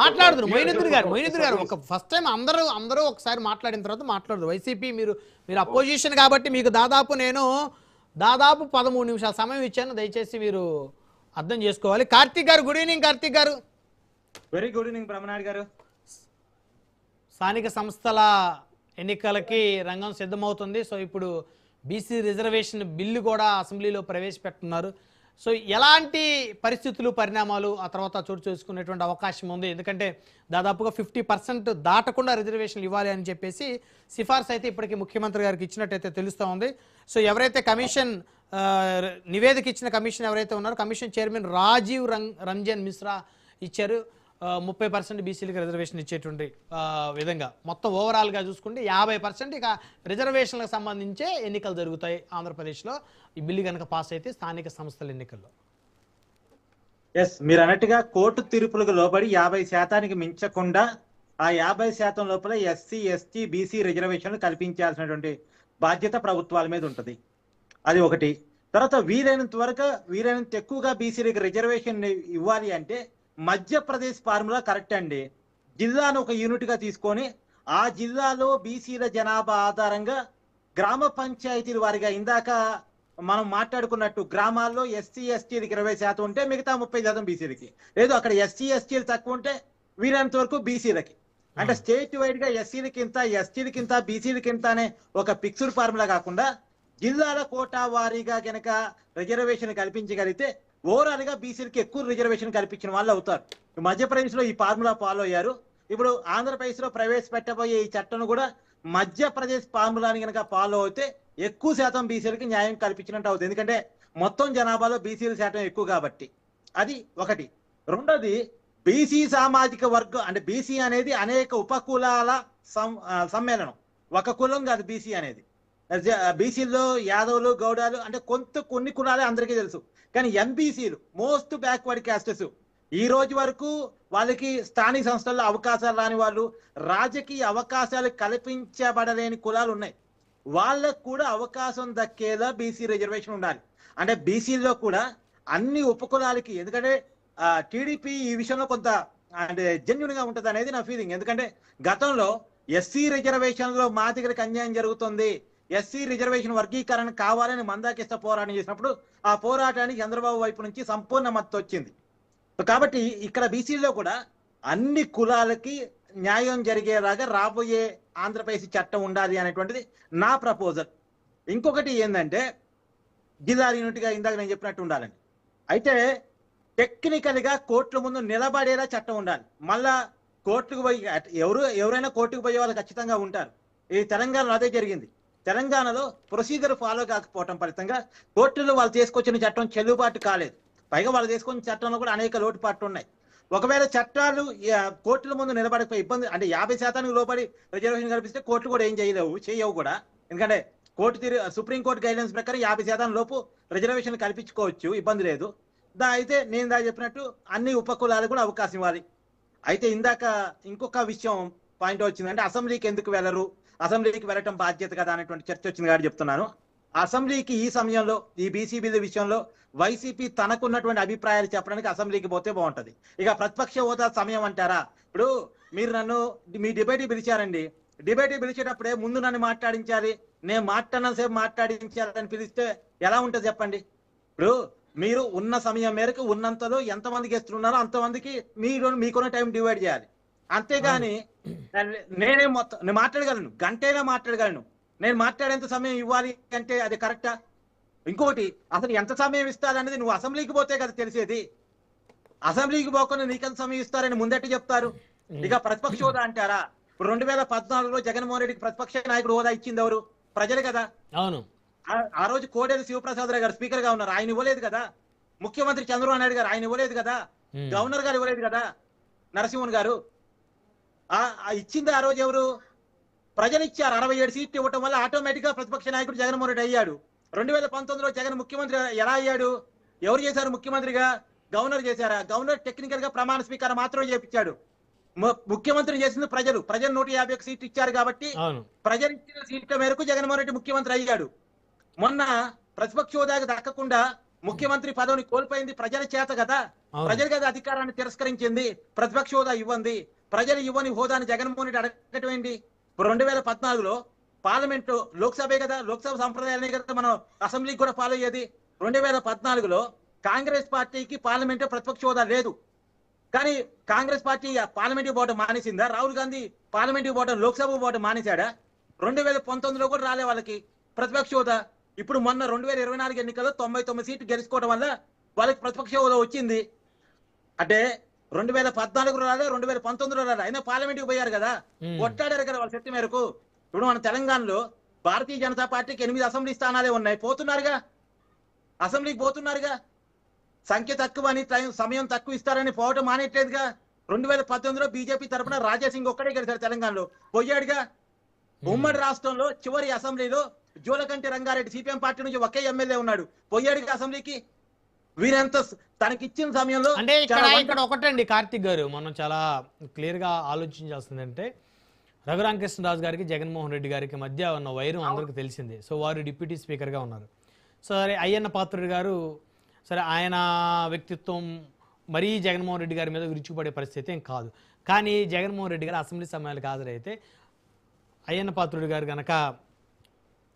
మాట్లాడదు మొయినుద్దీన్ గారు ఒక ఫస్ట్ టైం అందరూ ఒకసారి మాట్లాడిన తర్వాత మాట్లాడదు. వైసీపీ మీరు అపోజిషన్ కాబట్టి మీకు దాదాపు 13 నిమిషాల సమయం ఇచ్చాను, దయచేసి మీరు అర్థం చేసుకోవాలి. కార్తీక్ గారు, గుడ్ ఈవినింగ్. కార్తీక్ గారు, వెరీ గుడ్ ఈవినింగ్ బ్రహ్మనాయుడు గారు. స్థానిక సంస్థల ఎన్నికలకి రంగం సిద్ధమవుతుంది. సో ఇప్పుడు బీసీ రిజర్వేషన్ బిల్లు కూడా అసెంబ్లీలో ప్రవేశపెట్టున్నారు. సో ఎలాంటి పరిస్థితులు, పరిణామాలు ఆ తర్వాత చోటు చేసుకునేటువంటి అవకాశం ఉంది? ఎందుకంటే దాదాపుగా 50% దాటకుండా రిజర్వేషన్లు ఇవ్వాలి అని చెప్పేసి సిఫార్సు అయితే ఇప్పటికీ ముఖ్యమంత్రి గారికి ఇచ్చినట్టయితే తెలుస్తూ ఉంది. సో ఎవరైతే కమిషన్ నివేదిక ఇచ్చిన కమిషన్ ఎవరైతే ఉన్నారో, కమిషన్ చైర్మన్ రాజీవ్ రంజన్ మిశ్రా ఇచ్చారు 30% బీసీలకు రిజర్వేషన్ ఇచ్చేటువంటి విధంగా. మొత్తం ఓవరాల్గా చూసుకుంటే 50% ఇక రిజర్వేషన్లకు సంబంధించే ఎన్నికలు జరుగుతాయి ఆంధ్రప్రదేశ్లో ఈ బిల్లు కనుక పాస్ అయితే స్థానిక సంస్థల ఎన్నికల్లో. ఎస్, మీరు అన్నట్టుగా కోర్టు తీర్పులకు లోబడి 50% మించకుండా ఆ 50% లోపల ఎస్సీ, ఎస్టీ, బీసీ రిజర్వేషన్లు కల్పించాల్సినటువంటి బాధ్యత ప్రభుత్వాల మీద ఉంటుంది. అది ఒకటి. తర్వాత వీలైనంత ఎక్కువగా బీసీలకు రిజర్వేషన్ ఇవ్వాలి అంటే మధ్యప్రదేశ్ ఫార్ములా కరెక్ట్ అండి. జిల్లాను ఒక యూనిట్ గా తీసుకొని ఆ జిల్లాలో బీసీల జనాభా ఆధారంగా గ్రామ పంచాయతీల వారిగా, ఇందాక మనం మాట్లాడుకున్నట్టు గ్రామాల్లో ఎస్సీ, ఎస్టీలకి 20% ఉంటే మిగతా 30% బీసీలకి, లేదు అక్కడ ఎస్సీ, ఎస్టీలు తక్కువ ఉంటే వీరంత వరకు బీసీలకి. అంటే స్టేట్ వైడ్ గా ఎస్సీలకింత, ఎస్టీలకింత, బీసీలకింత అనే ఒక ఫిక్స్డ్ ఫార్ములా కాకుండా జిల్లాల కోటా వారీగా కనుక రిజర్వేషన్ కల్పించగలిగితే ఓవరాల్ గా బీసీలకి ఎక్కువ రిజర్వేషన్ కల్పించిన వాళ్ళు అవుతారు. మధ్యప్రదేశ్ లో ఈ ఫార్ములా ఫాలో అయ్యారు. ఇప్పుడు ఆంధ్రప్రదేశ్ లో ప్రవేశపెట్టబోయే ఈ చట్టం కూడా మధ్యప్రదేశ్ ఫార్ములాని కనుక ఫాలో అయితే ఎక్కువ శాతం బీసీలకి న్యాయం కల్పించినట్టు అవుతుంది. ఎందుకంటే మొత్తం జనాభాలో బీసీల శాతం ఎక్కువ కాబట్టి. అది ఒకటి. రెండోది, బీసీ సామాజిక వర్గం అంటే బీసీ అనేది అనేక ఉపకులాల సమ్మేళనం, ఒక కులం కాదు బీసీ అనేది. బీసీల్లో యాదవులు, గౌడాలు అంటే కొన్ని కులాలే అందరికీ తెలుసు. కానీ ఎంబీసీలు మోస్ట్ బ్యాక్వర్డ్ క్యాస్టెస్, ఈ రోజు వరకు వాళ్ళకి స్థానిక సంస్థల్లో అవకాశాలు రాని వాళ్ళు, రాజకీయ అవకాశాలు కల్పించబడలేని కులాలు ఉన్నాయి. వాళ్ళకు కూడా అవకాశం దక్కేలా బీసీ రిజర్వేషన్ ఉండాలి. అంటే బీసీల్లో కూడా అన్ని ఉపకులాలకి, ఎందుకంటే టీడీపీ ఈ విషయంలో కొంత అంటే జెన్యున్ గా ఉంటుంది అనేది నా ఫీలింగ్. ఎందుకంటే గతంలో ఎస్సీ రిజర్వేషన్ లో మాదిగలకు అన్యాయం జరుగుతుంది, ఎస్సీ రిజర్వేషన్ వర్గీకరణ కావాలని మందాకిస్త పోరాటం చేసినప్పుడు ఆ పోరాటానికి చంద్రబాబు వైపు నుంచి సంపూర్ణ మద్దతు వచ్చింది. కాబట్టి ఇక్కడ బీసీలో కూడా అన్ని కులాలకి న్యాయం జరిగేలాగా రాబోయే ఆంధ్రప్రదేశ్ చట్టం ఉండాలి అనేటువంటిది నా ప్రపోజల్. ఇంకొకటి ఏంటంటే జిల్లా యూనిట్గా ఇందాక నేను చెప్పినట్టు ఉండాలని. అయితే టెక్నికల్ గా కోర్టుల ముందు నిలబడేలా చట్టం ఉండాలి. మళ్ళా కోర్టుకు పోయి ఎవరైనా కోర్టుకు పోయే వాళ్ళు ఖచ్చితంగా ఉంటారు. ఈ తెలంగాణలో అదే జరిగింది. తెలంగాణలో ప్రొసీజర్ ఫాలో కాకపోవటం ఫలితంగా కోర్టులో వాళ్ళు తీసుకొచ్చిన చట్టం చెల్లుబాటు కాలేదు. పైగా వాళ్ళు తీసుకొచ్చిన చట్టంలో కూడా అనేక లోటుపాట్లు ఉన్నాయి. ఒకవేళ చట్టాలు కోర్టుల ముందు నిలబడకపోయి ఇబ్బంది, అంటే 50% లోబడి రిజర్వేషన్ కల్పిస్తే కోర్టులు కూడా ఏం చేయవు కూడా. ఎందుకంటే సుప్రీంకోర్టు గైడ్లైన్స్ ప్రకారం 50% లోపు రిజర్వేషన్ కల్పించుకోవచ్చు, ఇబ్బంది లేదు. అయితే నేను చెప్పినట్టు అన్ని ఉపకులాలకు కూడా అవకాశం ఇవ్వాలి. అయితే ఇందాక ఇంకొక విషయం పాయింట్ వచ్చిందంటే అసెంబ్లీకి ఎందుకు వెళ్ళరు, అసెంబ్లీకి వెళ్ళటం బాధ్యత కదా అనేటువంటి చర్చ వచ్చింది కాబట్టి చెప్తున్నాను. అసెంబ్లీకి ఈ సమయంలో ఈ బీసీ బిల్లు విషయంలో వైసీపీ తనకున్నటువంటి అభిప్రాయాలు చెప్పడానికి అసెంబ్లీకి పోతే బాగుంటది. ఇక ప్రతిపక్ష హోదా సమయం అంటారా? ఇప్పుడు మీరు మీ డిబేట్ పిలిచారండి, డిబేట్ పిలిచేటప్పుడే ముందు నన్ను మాట్లాడించాలి, నేను మాట్లాడినంతసేపు మాట్లాడించాలని పిలిస్తే ఎలా ఉంటుంది చెప్పండి? ఇప్పుడు మీరు ఉన్న సమయం మేరకు ఉన్నంతలో ఎంతమందికి ఇస్తున్నారో అంతమందికి మీకున్న టైం డివైడ్ చేయాలి. అంతేగాని నేను మాట్లాడగలను, గంటైనా మాట్లాడగలను, నేను మాట్లాడేంత సమయం ఇవ్వాలి అంటే అది కరెక్టా? ఇంకోటి, అసలు ఎంత సమయం ఇస్తారనేది నువ్వు అసెంబ్లీకి పోతే కదా తెలిసేది. అసెంబ్లీకి పోకుండా నీకెంత సమయం ఇస్తారని ముందట్టి చెప్తారు. ఇక ప్రతిపక్ష హోదా అంటారా? ఇప్పుడు 2014లో జగన్మోహన్ రెడ్డికి ప్రతిపక్ష నాయకుడు హోదా ఇచ్చింది ఎవరు? ప్రజలు కదా. అవును. ఆ రోజు కోడేరు శివప్రసాద్ రావు గారు స్పీకర్ గా ఉన్నారు, ఆయన ఇవ్వలేదు కదా. ముఖ్యమంత్రి చంద్రబాబు నాయుడు గారు ఆయన ఇవ్వలేదు కదా. గవర్నర్ గారు ఇవ్వలేదు కదా, నరసింహన్ గారు. ఇచ్చింది ఆ రోజు ఎవరు? ప్రజలు ఇచ్చారు. 67 సీట్లు ఇవ్వటం వల్ల ఆటోమేటిక్ గా ప్రతిపక్ష నాయకుడు జగన్మోహన్ రెడ్డి అయ్యాడు. 2019లో జగన్ ముఖ్యమంత్రి ఎలా అయ్యాడు? ఎవరు చేశారు ముఖ్యమంత్రిగా? గవర్నర్ చేశారా? గవర్నర్ టెక్నికల్ గా ప్రమాణ స్వీకారం మాత్రమే చేపించాడు. ముఖ్యమంత్రి చేసింది ప్రజలు 151 సీట్లు ఇచ్చారు కాబట్టి ప్రజలు ఇచ్చిన సీట్ల మేరకు జగన్మోహన్ రెడ్డి ముఖ్యమంత్రి అయ్యాడు. మొన్న ప్రతిపక్ష హోదాకు దక్కకుండా ముఖ్యమంత్రి పదవిని కోల్పోయింది ప్రజల చేత కదా. ప్రజలు కదా అధికారాన్ని తిరస్కరించింది. ప్రతిపక్ష హోదా ఇవ్వండి, ప్రజలు ఇవ్వని హోదాని జగన్మోహన్ రెడ్డి అడగటం ఏంటి? 2014లో పార్లమెంట్ లోక్సభే కదా, లోక్సభ సంప్రదాయాలనే కదా మనం అసెంబ్లీకి కూడా ఫాలో అయ్యేది. 2014లో కాంగ్రెస్ పార్టీకి పార్లమెంట్ ప్రతిపక్ష హోదా లేదు. కానీ కాంగ్రెస్ పార్టీ పార్లమెంట్కి పోవడం మానేసిందా? రాహుల్ గాంధీ పార్లమెంట్కి పోవడం, లోక్సభకు పోవడం మానేశాడా? 2019లో కూడా రాలే వాళ్ళకి ప్రతిపక్ష హోదా. ఇప్పుడు మొన్న 2024 ఎన్నికల్లో 99 సీట్లు గెలుచుకోవడం వల్ల వాళ్ళకి ప్రతిపక్ష హోదా వచ్చింది. అంటే 2014 రాలే, 2019లో రాలే, అయినా పార్లమెంట్కి పోయారు కదా, కొట్లాడారు కదా వాళ్ళ శక్తి మేరకు. ఇప్పుడు మన తెలంగాణలో భారతీయ జనతా పార్టీకి 8 అసెంబ్లీ స్థానాలే ఉన్నాయి, పోతున్నారుగా, అసెంబ్లీకి పోతున్నారుగా. సంఖ్య తక్కువ అని, సమయం తక్కువ ఇస్తారని పోవటం మానేట్లేదుగా. 2018లో బీజేపీ తరఫున రాజాసింగ్ ఒక్కడే గెలిచారు తెలంగాణలో, పోయాడుగా. ఉమ్మడి రాష్ట్రంలో చివరి అసెంబ్లీలో జోలకంటి రంగారెడ్డి సిపిఎం పార్టీ నుంచి ఒకే ఎమ్మెల్యే ఉన్నాడు, పోయాడుగా అసెంబ్లీకి. వీరంతా తనకిచ్చిన సమయంలో అంటే ఇక్కడ ఒకటండి కార్తిక్ గారు, మనం చాలా క్లియర్ గా ఆలోచించాల్సిందంటే రఘురామకృష్ణరాజు గారికి జగన్మోహన్ రెడ్డి గారికి మధ్య ఉన్న వైరం అందరికీ తెలిసిందే. సో వారు డిప్యూటీ స్పీకర్గా ఉన్నారు. సరే అయ్యన్న పాత్రుడు గారు, సరే ఆయన వ్యక్తిత్వం మరీ జగన్మోహన్ రెడ్డి గారి మీద విరుచుకుపడే పరిస్థితి ఏం కాదు. కానీ జగన్మోహన్ రెడ్డి గారు అసెంబ్లీ సమయాలకు హాజరైతే అయ్యన్న పాత్రుడు గారు కనుక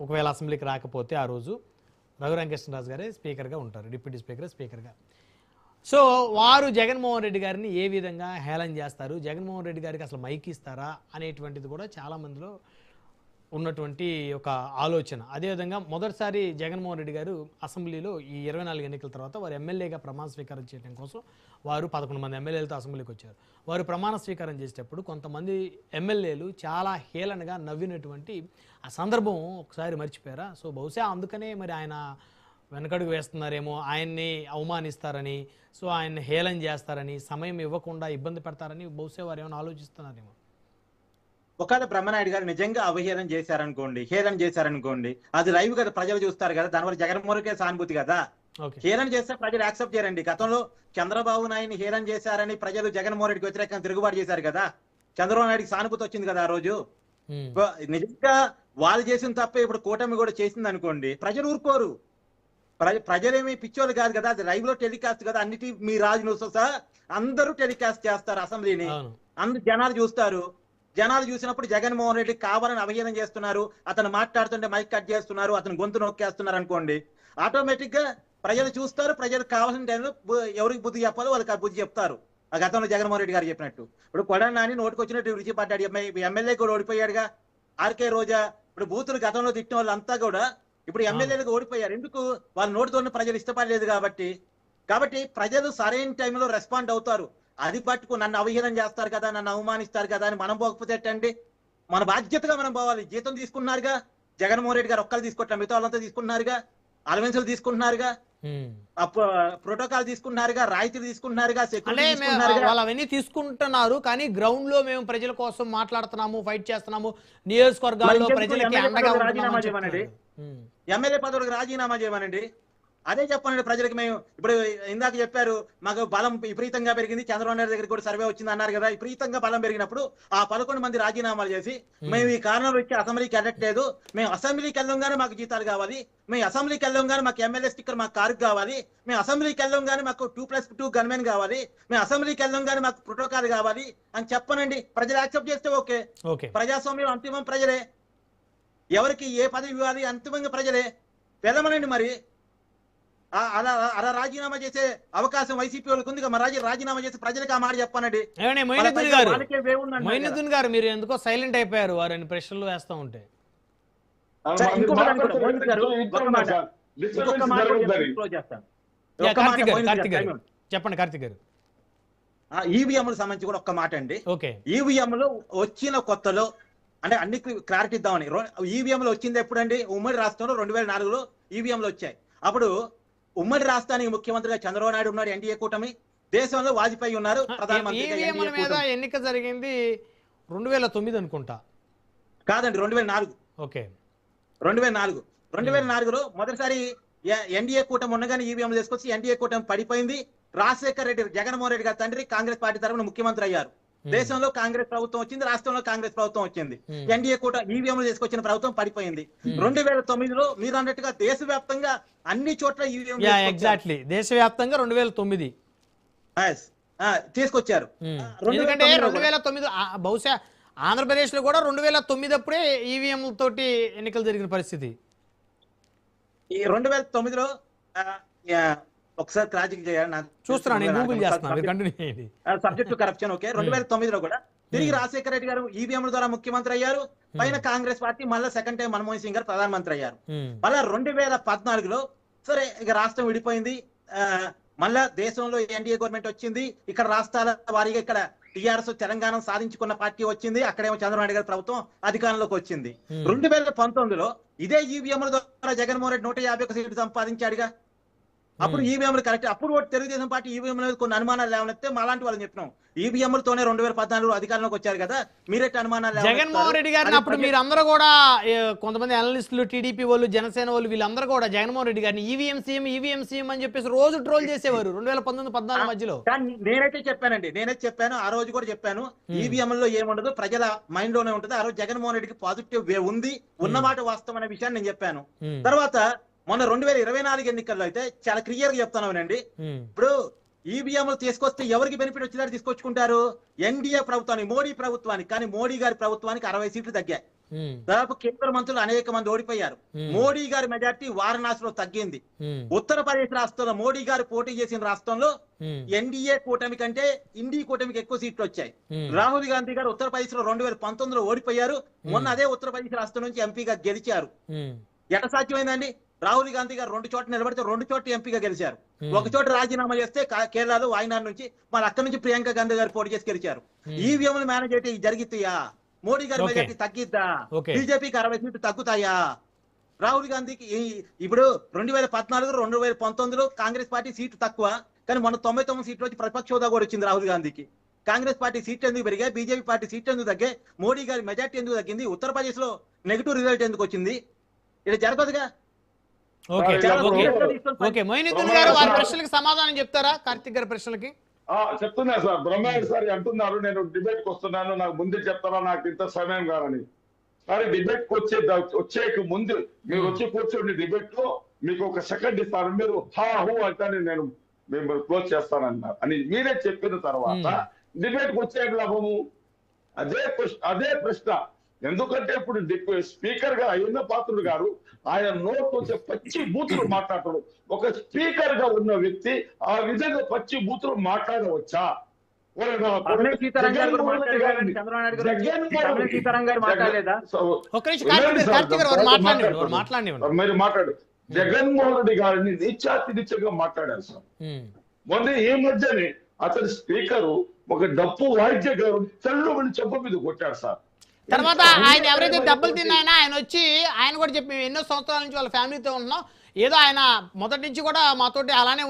ఒకవేళ అసెంబ్లీకి రాకపోతే ఆ రోజు రఘురామకృష్ణరాజు గారే స్పీకర్గా ఉంటారు, డిప్యూటీ స్పీకర్గా. సో వారు జగన్మోహన్ రెడ్డి గారిని ఏ విధంగా హేళన చేస్తారు, జగన్మోహన్ రెడ్డి గారికి అసలు మైక్ ఇస్తారా అనేటువంటిది కూడా చాలామందిలో ఉన్నటువంటి ఒక ఆలోచన. అదేవిధంగా మొదటిసారి జగన్మోహన్ రెడ్డి గారు అసెంబ్లీలో ఈ 24 ఎన్నికల తర్వాత వారు ఎమ్మెల్యేగా ప్రమాణ స్వీకారం చేయడం కోసం వారు 11 మంది ఎమ్మెల్యేలతో అసెంబ్లీకి వచ్చారు. వారు ప్రమాణ స్వీకారం చేసేటప్పుడు కొంతమంది ఎమ్మెల్యేలు చాలా హేళనగా నవ్వినటువంటి ఆ సందర్భం ఒకసారి మర్చిపోయారా? సో బహుశా అందుకనే మరి ఆయన వెనకడుగు వేస్తున్నారేమో, ఆయన్ని అవమానిస్తారని, సో ఆయన్ని హేళన చేస్తారని, సమయం ఇవ్వకుండా ఇబ్బంది పెడతారని బహుశా వారు ఏమైనా ఆలోచిస్తున్నారేమో. ఒకవేళ బ్రహ్మనాయుడు గారు నిజంగా అవహేళన చేశారనుకోండి, హేళన చేశారనుకోండి, అది లైవ్ కదా, ప్రజలు చూస్తారు కదా, దానివల్ల జగన్మోహన్ రెడ్డి సానుభూతి కదా. హేళన చేస్తే ప్రజలు యాక్సెప్ట్ చేయరండి. గతంలో చంద్రబాబు నాయుడిని హేళన చేశారని ప్రజలు జగన్మోహన్ రెడ్డికి వ్యతిరేకంగా తిరుగుబాటు చేశారు కదా, చంద్రబాబు నాయుడికి సానుభూతి వచ్చింది కదా ఆ రోజు. నిజంగా వాళ్ళు చేసిన తప్పే ఇప్పుడు కూటమి కూడా చేసింది అనుకోండి, ప్రజలు ఊరుకోరు. ప్రజలేమి పిచ్చోళ్ళు కాదు కదా, అది లైవ్ లో టెలికాస్ట్ కదా, అన్నిటి మీ రాజు న్యూస్ సహా అందరూ టెలికాస్ట్ చేస్తారు అసెంబ్లీని, అందరు జనాలు చూస్తారు. జనాలు చూసినప్పుడు జగన్మోహన్ రెడ్డి కావాలని అవహేళన చేస్తున్నారు, అతను మాట్లాడుతుంటే మైక్ కట్ చేస్తున్నారు, అతను గొంతు నొక్కేస్తున్నారు అనుకోండి, ఆటోమేటిక్ గా ప్రజలు చూస్తారు. ప్రజలు కావాల్సిన టైంలో ఎవరికి బుద్ధి చెప్పాలో వాళ్ళకి ఆ బుద్ధి చెప్తారు. ఆ గతంలో జగన్మోహన్ రెడ్డి గారు చెప్పినట్టు. ఇప్పుడు కొడాలి నాని నోటికి వచ్చినట్టు విడిచిపడ్డాడు, ఎమ్మెల్యే కూడా ఓడిపోయాడుగా. ఆర్కే రోజా, ఇప్పుడు బూతులు గతంలో తిట్టిన వాళ్ళంతా కూడా ఇప్పుడు ఎమ్మెల్యేలకు ఓడిపోయారు. ఎందుకు? వాళ్ళ నోటితోనే ప్రజలు ఇష్టపడలేదు కాబట్టి ప్రజలు సరైన టైంలో రెస్పాండ్ అవుతారు. అది పట్టుకు నన్ను అవహేళన చేస్తారు కదా, నన్ను అవమానిస్తారు కదా అని మనం పోకపోతే ఎట్టండి? మన బాధ్యతగా మనం పోవాలి. జీతం తీసుకున్నారుగా జగన్మోహన్ రెడ్డి గారు, ఒక్కరు తీసుకోవట్లేదు, మిగతా వాళ్ళంతా తీసుకున్నారుగా, అలవెన్సులు తీసుకుంటున్నారుగా, ప్రోటోకాల్ తీసుకుంటున్నారుగా, రాయితీలు తీసుకుంటున్నారుగా, సెక్యూరిటీ తీసుకుంటున్నారుగా. వాళ్ళు అవన్నీ తీసుకుంటున్నారు. కానీ గ్రౌండ్ లో మేము ప్రజల కోసం మాట్లాడుతున్నాము, ఫైట్ చేస్తున్నాము, నియోజకవర్గాల్లో ప్రజలకి అండగా రాజీనామా చేయమనండి, ఎమ్మెల్యే పదవులకు రాజీనామా చేయమనండి. అదే చెప్పండి ప్రజలకు. మేము ఇప్పుడు ఇందాక చెప్పారు మాకు బలం విపరీతంగా పెరిగింది, చంద్రబాబు నాయుడు దగ్గర కూడా సర్వే వచ్చింది అన్నారు కదా. విపరీతంగా బలం పెరిగినప్పుడు ఆ 11 మంది రాజీనామాలు చేసి మేము ఈ కారణాలు వచ్చి అసెంబ్లీకి వెళ్ళట్లేదు, మేము అసెంబ్లీకి వెళ్ళంగానే మాకు జీతాలు కావాలి, మేము అసెంబ్లీకి వెళ్ళంగానే మాకు ఎమ్మెల్యే స్టిక్కర్ మాకు కారు కావాలి, మేము అసెంబ్లీకి వెళ్ళంగానే మాకు 2+2 గన్మెన్ కావాలి, మేము అసెంబ్లీకి వెళ్ళంగానే మాకు ప్రోటోకాల్ కావాలి అని చెప్పనండి. ప్రజలు యాక్సెప్ట్ చేస్తే ఓకే. ప్రజాస్వామ్యం అంతిమం ప్రజలే, ఎవరికి ఏ పదవి ఇవ్వాలి అంతిమంగా ప్రజలే. వెళ్ళమనండి. మరి అలా రాజీనామా చేసే అవకాశం వైసీపీ వాళ్ళకి ఉంది. మరి రాజీనామా చేసి ప్రజలకు ఆ మాట చెప్పనండి. మొయినుద్దీన్ గారు మీరు ఎందుకో సైలెంట్ అయిపోయారు, వారిని ప్రశ్నలు వేస్తా ఉంటే. చెప్పండి కార్తిక్ గారు. ఈవీఎంలకు సంబంధించి కూడా ఒక్క మాట అండి. ఈవీఎంలు వచ్చిన కొత్తలో అంటే అన్ని క్లారిటీ ఇద్దామని, ఈవీఎంలు వచ్చింది ఎప్పుడండి? ఉమ్మడి రాష్ట్రంలో 2004లో ఈవీఎంలు వచ్చాయి. అప్పుడు ఉమ్మడి రాష్ట్రానికి ముఖ్యమంత్రిగా చంద్రబాబు నాయుడు ఉన్నారు, ఎన్డీఏ కూటమి. దేశంలో వాజ్పేయి ఉన్నారు ప్రధానమంత్రి. ఎన్నిక జరిగింది 2009 అనుకుంటా. కాదండి, 2004. ఓకే, 2004. 2004లో మొదటిసారి ఎన్డీఏ కూటమి ఉండగానే ఈవీఎంలు తీసుకొచ్చి ఎన్డీఏ కూటమి పడిపోయింది. రాజశేఖర్ రెడ్డి, జగన్మోహన్ రెడ్డి గారి తండ్రి, కాంగ్రెస్ పార్టీ తరఫున ముఖ్యమంత్రి అయ్యారు. దేశంలో కాంగ్రెస్ ప్రభుత్వం వచ్చింది, రాష్ట్రంలో కాంగ్రెస్ ప్రభుత్వం వచ్చింది. ఎన్డీఏ కూడా ఈవీఎంలు తీసుకొచ్చిన ప్రభుత్వం పడిపోయింది. 2009లో మీరు అన్నట్టుగా దేశవ్యాప్తంగా అన్ని చోట్ల ఈవీఎం ఎగ్జాక్ట్లీ దేశవ్యాప్తంగా 2009 తీసుకొచ్చారు. ఎందుకంటే 2009 బహుశా ఆంధ్రప్రదేశ్ లో కూడా 2009 అప్పుడే ఈవీఎం తోటి ఎన్నికలు జరిగిన పరిస్థితి. ఈ 2009లో ఒకసారి క్రాజింగ్ చేయాలి చూస్తున్నాను, గూగుల్ చేస్తున్నాను, కంటిన్యూ చేయండి. Subject corruption. ఓకే, 2009లో కూడా తిరిగి రాజశేఖర రెడ్డి గారు ఈవీఎంల ద్వారా ముఖ్యమంత్రి అయ్యారు. పైన కాంగ్రెస్ పార్టీ మళ్ళీ సెకండ్ టైం మన్మోహన్ సింగ్ గారు ప్రధానమంత్రి అయ్యారు. మళ్ళా 2014లో సరే ఇక రాష్ట్రం విడిపోయింది, మళ్ళా దేశంలో ఎన్డీఏ గవర్నమెంట్ వచ్చింది. ఇక్కడ రాష్ట్రాల వారీగా ఇక్కడ టీఆర్ఎస్ తెలంగాణ సాధించుకున్న పార్టీ వచ్చింది, అక్కడేమో చంద్రబాబు గారి ప్రభుత్వం అధికారంలోకి వచ్చింది. 2019లో ఇదే ఈవీఎంల ద్వారా జగన్మోహన్ రెడ్డి 151 సీట్లు సంపాదించాడుగా. అప్పుడు ఈవీఎంలు కరెక్ట్. అప్పుడు తెలుగుదేశం పార్టీ ఈవీఎం మీద కొన్ని అనుమానాలు లేవనెత్తే మాలాంటి వాళ్ళని చెప్పినాం, ఈవీఎంలతోనే 2014 అధికారంలోకి వచ్చారు కదా, మీరెట్టి అనుమానాలు జగన్మోహన్ రెడ్డి గారిని అప్పుడు మీరు అందరూ కూడా కొంతమంది అనలిస్టులు, టీడీపీ వాళ్ళు, జనసేన వాళ్ళు, వీళ్ళందరూ కూడా జగన్మోహన్ రెడ్డి గారిని ఈవీఎం సీఎం అని చెప్పేసి రోజు ట్రోల్ చేసేవారు 2019-14 మధ్యలో. నేనైతే చెప్పాను ఆ రోజు కూడా చెప్పాను, ఈవీఎంలో ఏముండదు, ప్రజల మైండ్ లోనే ఉంటుంది. ఆ రోజు జగన్మోహన్ రెడ్డికి పాజిటివ్ వే ఉంది, ఉన్నమాట వాస్తవం అనే విషయాన్ని నేను చెప్పాను. తర్వాత మొన్న 2024 ఎన్నికల్లో అయితే చాలా క్లియర్ గా చెప్తానండి, ఇప్పుడు ఈవీఎంలు తీసుకొస్తే ఎవరికి బెనిఫిట్ వచ్చేదారు తీసుకొచ్చుకుంటారు, ఎన్డీఏ ప్రభుత్వానికి, మోడీ ప్రభుత్వానికి. కానీ మోడీ గారి ప్రభుత్వానికి 60 సీట్లు తగ్గాయి. దాదాపు కేంద్ర మంత్రులు అనేక మంది ఓడిపోయారు. మోడీ గారి మెజార్టీ వారణాసిలో తగ్గింది. ఉత్తరప్రదేశ్ రాష్ట్రంలో మోడీ గారు పోటీ చేసిన రాష్ట్రంలో ఎన్డీఏ కూటమి కంటే ఇండీ కూటమికి ఎక్కువ సీట్లు వచ్చాయి. రాహుల్ గాంధీ గారు ఉత్తరప్రదేశ్ లో 2019లో ఓడిపోయారు. మొన్న అదే ఉత్తరప్రదేశ్ రాష్ట్రం నుంచి ఎంపీగా గెలిచారు. ఎట సాధ్యమైందండి? రాహుల్ గాంధీ గారు 2 చోట్ల నిలబడితే 2 చోట్ల ఎంపీగా గెలిచారు. ఒక చోట రాజీనామా చేస్తే కేరళలో వాయనాడ్ నుంచి మరి అక్కడి నుంచి ప్రియాంక గాంధీ గారు పోటీ చేసి గెలిచారు. ఈవీఎంలు మేనేజ్ అయితే జరిగిద్దా? మోడీ గారి మెజార్టీ తగ్గిద్దా? బీజేపీకి 60 సీట్లు తగ్గుతాయా? రాహుల్ గాంధీకి ఇప్పుడు 2014, 2019లో కాంగ్రెస్ పార్టీ సీట్లు తక్కువ, కానీ మొన్న 99 సీట్లు వచ్చి ప్రతిపక్ష హోదా కూడా వచ్చింది రాహుల్ గాంధీకి. కాంగ్రెస్ పార్టీ సీట్లు ఎందుకు పెరిగాయి? బీజేపీ పార్టీ సీట్లు ఎందుకు తగ్గాయి? మోడీ గారి మెజార్టీ ఎందుకు తగ్గింది? ఉత్తరప్రదేశ్ లో నెగిటివ్ రిజల్ట్ ఎందుకు వచ్చింది? ఇది జరగదుగా. ఓకే, మొయినుద్దీన్ గారు వారి ప్రశ్నలకు సమాధానం చెప్తారా? కార్తిక్ గారి ప్రశ్నలకి చెప్తున్నా సార్. బ్రహ్మారెడ్డి సార్ అంటున్నారు నేను డిబేట్ కి వస్తున్నాను, నాకు ముందు చెప్తారా, నాకు ఇంత సమయం కాదని. సరే, డిబేట్ కి వచ్చేక ముందు మీరు వచ్చి కూర్చోండి, డిబేట్ లో మీకు ఒక సెకండ్ ఇస్తాను, మీరు హా హూ అంటే నేను మేము క్లోజ్ చేస్తానన్నారు అని మీరే చెప్పిన తర్వాత డిబేట్ కి వచ్చే లాభము? అదే ప్రశ్న. ఎందుకంటే ఇప్పుడు స్పీకర్ గా అయ్యన్న పాత్రుడు గారు ఆయన నోట్ వచ్చే పచ్చి బూతులు మాట్లాడతాడు. ఒక స్పీకర్ గా ఉన్న వ్యక్తి ఆ విధంగా పచ్చి బూతులు మాట్లాడవచ్చా? మీరు మాట్లాడు. జగన్మోహన్ రెడ్డి గారిని నీచాతినిచ్చగా మాట్లాడారు సార్. మొన్న ఈ మధ్యనే అతని స్పీకరు ఒక డప్పు వాయిద్య గారు తెల్లుమని చెప్ప మీద కొట్టాడు సార్. తర్వాత ఆయన ఎవరైతే దెబ్బలు తిన్నాయన ఆయన వచ్చి ఆయన కూడా చెప్పి, ఎన్నో సంవత్సరాల నుంచి వాళ్ళ ఫ్యామిలీతో ఉంటున్నాం, ఏదో ఆయన మొదటి నుంచి కూడా మాతోటి అలానే